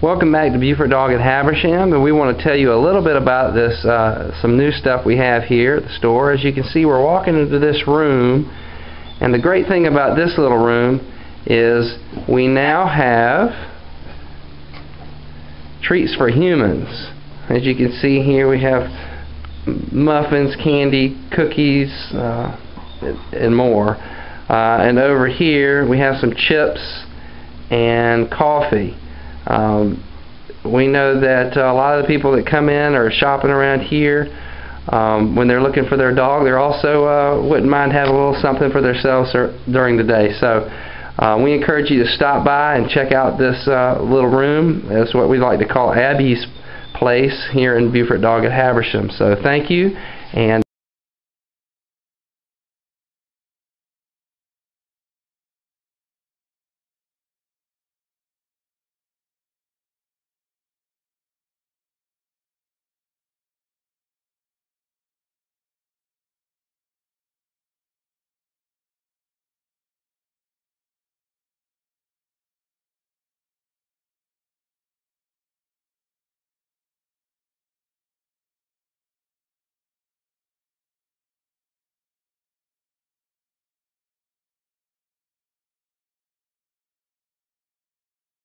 Welcome back to Beaufort Dog at Habersham, and we want to tell you a little bit about this, some new stuff we have here at the store. As you can see, we're walking into this room, and the great thing about this little room is we now have treats for humans. As you can see here, we have muffins, candy, cookies, and more. And over here we have some chips and coffee. We know that a lot of the people that come in are shopping around here. When they're looking for their dog, they're also wouldn't mind having a little something for themselves during the day. So we encourage you to stop by and check out this little room. That's what we like to call Abbey's place here in Beaufort Dog at Habersham. So thank you. And